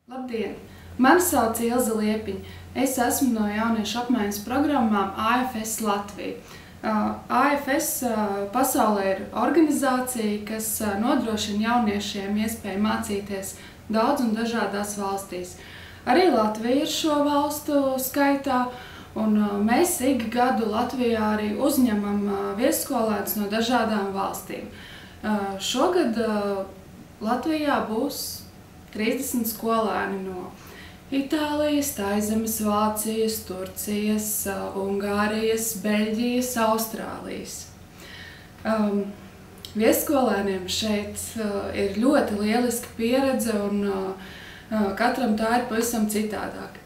Labdien! Mani sauc Ilze Liepiņa. Es esmu no jauniešu apmaiņas programmām AFS Latvija. AFS pasaulē ir organizācija, kas nodrošina jauniešiem iespēju mācīties daudz un dažādās valstīs. Arī Latvija ir šo valstu skaitā, un mēs ik gadu Latvijā arī uzņemam viesskolēnus no dažādām valstīm. Šogad Latvijā būs 30 skolēni no Itālijas, Taizemes, Vācijas, Turcijas, Ungārijas, Beļģijas, Austrālijas. Viesskolēniem šeit ir ļoti lieliska pieredze un katram tā ir pavisam citādāk.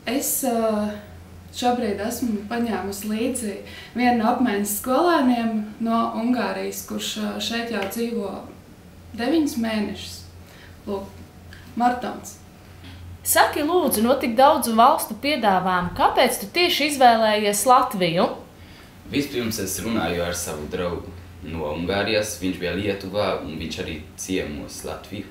Es šobrīd esmu paņēmusi līdzi vienu no apmaiņas skolēniem no Ungārijas, kurš šeit jau dzīvo 9 mēnešus. Lūk, Martons. Saki, lūdzu, no tik daudzu valstu piedāvājumu, kāpēc tu tieši izvēlējies Latviju? Vispirms es runāju ar savu draugu no Ungārijas, viņš bija Lietuvā un viņš arī ciemos Latviju.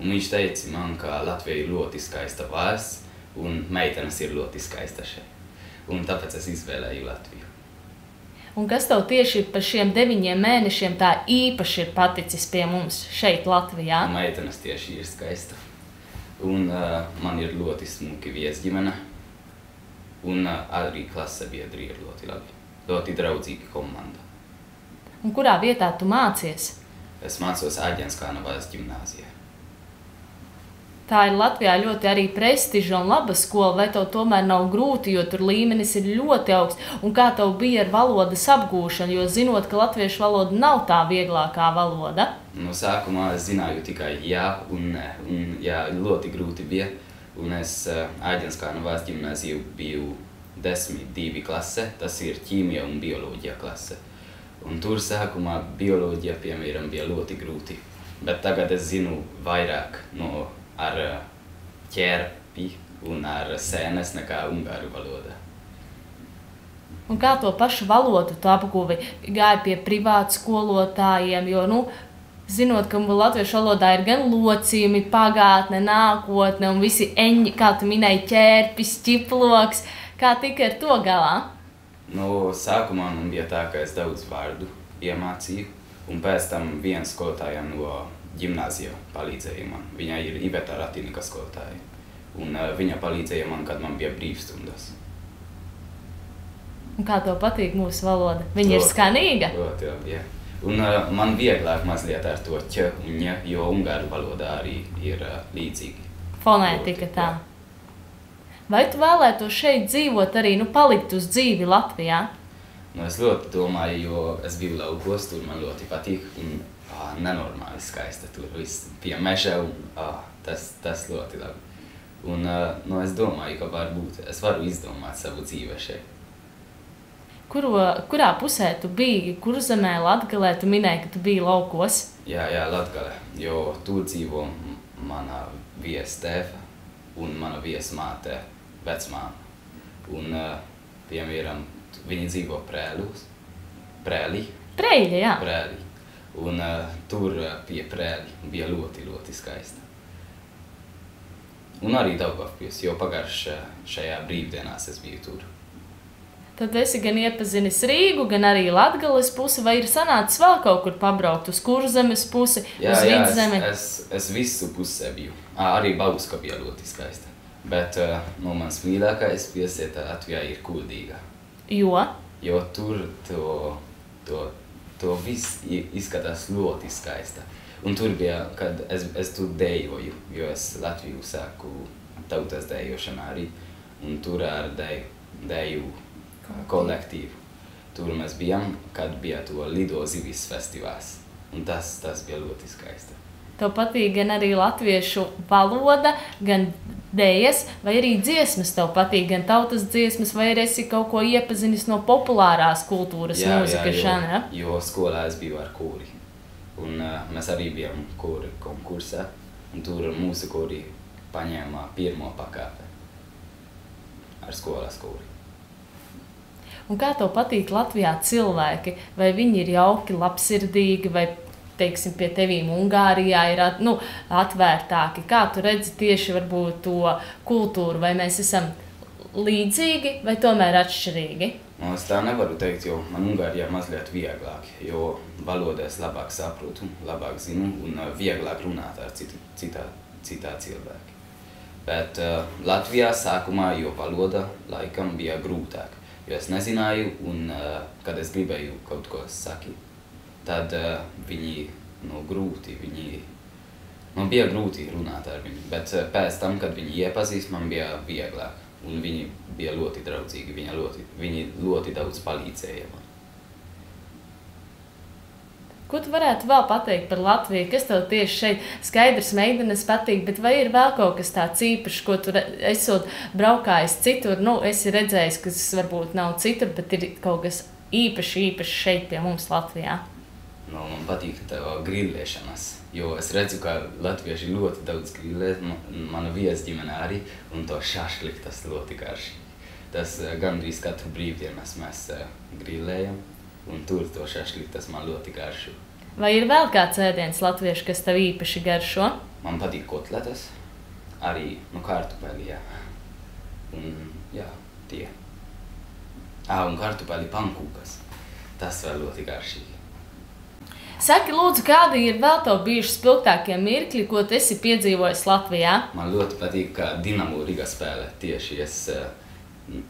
Un viņš teica man, ka Latvija ir ļoti skaista valsts un meitenes ir ļoti skaista šeit. Un tāpēc es izvēlēju Latviju. Un kas tev tieši par šiem 9 mēnešiem tā īpaši ir paticis pie mums šeit Latvijā? Meitenes tieši ir skaista. Un man ir ļoti smuki viesģimene. Un arī klase biedri ir ļoti labi. Ļoti draudzīga komanda. Un kurā vietā tu mācies? Es mācos Āģenskalnavas ģimnāzijā. Tā ir Latvijā ļoti arī prestiža un laba skola, vai tev tomēr nav grūti, jo tur līmenis ir ļoti augsts? Un kā tev bija ar valodas apgūšanu, jo zinot, ka latviešu valoda nav tā vieglākā valoda? No sākumā es zināju tikai jā un nē, un jā, ļoti grūti bija. Un es Āģenskalnavas ģimnāziju biju 10.2 klase, tas ir ķīmija un bioloģija klase. Un tur sākumā bioloģija, piemēram, bija ļoti grūti. Bet tagad es zinu vairāk ar ķērpi un ar sēnes nekā ungāru valoda. Un kā to pašu valodu tu apguvi? Gāji pie privātu skolotājiem, jo, zinot, ka latviešu valodā ir gan locījumi, pagātne, nākotne un visi eņi, kā tu minēji, ķērpis, ķiploks. Kā tika ar to galā? No sākumā man bija tā, ka es daudz vārdu iemācīju, un pēc tam viens skolotāja no ģimnāzija palīdzēja man. Viņa ir Iveta Ratinika skolotāja. Un viņa palīdzēja man, kad man bija brīvstundas. Un kā tev patīk mūsu valoda? Viņa ir skanīga? Ļoti labi, jā. Un man vieglāk mazliet ar to ķ un ņ, jo ungāru valodā arī ir līdzīgi. Fonētika tā. Vai tu vēlētos šeit dzīvot arī, palikt uz dzīvi Latvijā? Es ļoti domāju, jo es biju laukos, tur man ļoti patīk. Un nenormāli skaista tur viss pie meža un tas ļoti labi. Un es domāju, ka varbūt es varu izdomāt savu dzīvi šeit. Kurā pusē tu biji? Kur zemē Latgalē tu minēji, ka tu biji laukos? Jā, Latgalē, jo tur dzīvo mana viestēva un mana viesmāte vecmāma. Un, piemēram, viņi dzīvo Prēļos. Preļi, jā. Prēļi. Un tur pie Prēļi bija ļoti skaista. Un arī Daugavpils, jo šajā brīvdienās es biju tur. Tad esi gan iepazinis Rīgu, gan arī Latgales pusi, vai ir sanācis vēl kaut kur pabraukt uz Kurzemes pusi, uz Vidzemi? Jā, es visu pusē biju. Arī Bauska bija ļoti skaista. Bet mans mīļākais pilsēta Latvijā ir Kuldīga. Jo? Jo tur to viss izskatās ļoti skaista. Un tur bija, kad es tur dejoju, jo es Latviju sāku tautas dejošanā arī. Un tur ar deju kolektīvu. Tur mēs bijām, kad bija to Lido zivis festivāls. Un tas bija ļoti skaista. Tev patīk gan arī latviešu valoda, gan dejas, vai arī dziesmas tev patīk, gan tautas dziesmas, vai arī esi kaut ko iepazinis no populārās kultūras mūzikas žanra? Jo skolā es biju ar kori. Un mēs arī bijām kori konkursā, un tur mūsu kori paņēma pirmo pakāpi ar skolas kori. Un kā tev patīk Latvijā cilvēki? Vai viņi ir jauki, labsirdīgi, vai teiksim, pie tevīm Ungārijā ir atvērtāki? Kā tu redzi tieši varbūt to kultūru, vai mēs esam līdzīgi vai tomēr atšķirīgi? Es tā nevaru teikt, jo man Ungārijā mazliet vieglāk, jo valodu es labāk saprotu, labāk zinu un vieglāk runāt ar citā cilvēki. Bet Latvijā sākumā, jo valoda laikam bija grūtāk, jo es nezināju un kad es gribēju kaut ko sakīt, tad viņi bija grūti runāt ar viņu, bet pēc tam, kad viņi iepazīst, man bija vieglāk. Un viņi bija ļoti draudzīgi, viņi ļoti daudz palīdzēja man. Ko tu varētu vēl pateikt par Latviju? Kas tev tieši šeit skaidrs meitenes patīk, bet vai ir vēl kaut kas tāds īpašs, ko tu esot braukājis citur? Esi redzējis, kas varbūt nav citur, bet ir kaut kas īpaši šeit pie mums Latvijā. Man patīk grillēšanas, jo es redzu, ka latvieši ļoti daudz grillē, mana viesģimene arī, un to šašlik tas ļoti garšīgi. Tas gandrīz katru brīvdienas mēs grillējam, un tur to šašlik tas man ļoti garšo. Vai ir vēl kāds ēdiens latviešu, kas tev īpaši garšo? Man patīk kotletes, arī kartupeļi, jā. Un jā, tie. Un kartupeļi pankūkas, tas vēl ļoti garšīgi. Saki, lūdzu, kādi ir vēl tev bijuši spilgtākie mirkļi, ko tu esi piedzīvojis Latvijā? Man ļoti patīk, ka Dinamo Riga spēlē tieši.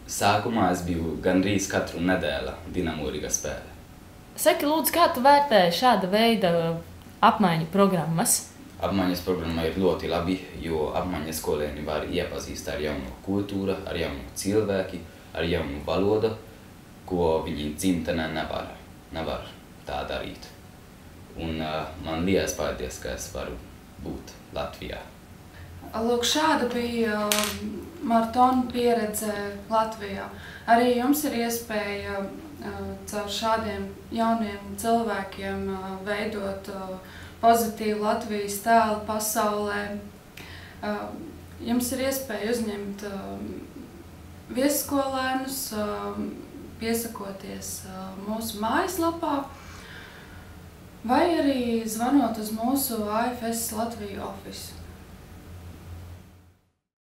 Sākumā es biju gandrīz katru nedēļu Dinamo Riga spēlē. Saki, lūdzu, kā tu vērtē šāda veida apmaiņu programmas? Apmaiņas programma ir ļoti labi, jo apmaiņas skolēni var iepazīst ar jaunu kultūru, ar jaunu cilvēki, ar jaunu valodu, ko viņi dzimtenē nevar tā darīt. Un man liels paldies, ka es varu būt Latvijā. Lūk, šāda bija maratona pieredze Latvijā. Arī jums ir iespēja caur šādiem jauniem cilvēkiem veidot pozitīvu Latvijas tēlu pasaulē. Jums ir iespēja uzņemt viesskolēnus, piesakoties mūsu mājaslapā, vai arī zvanot uz mūsu AFS Latviju ofisu.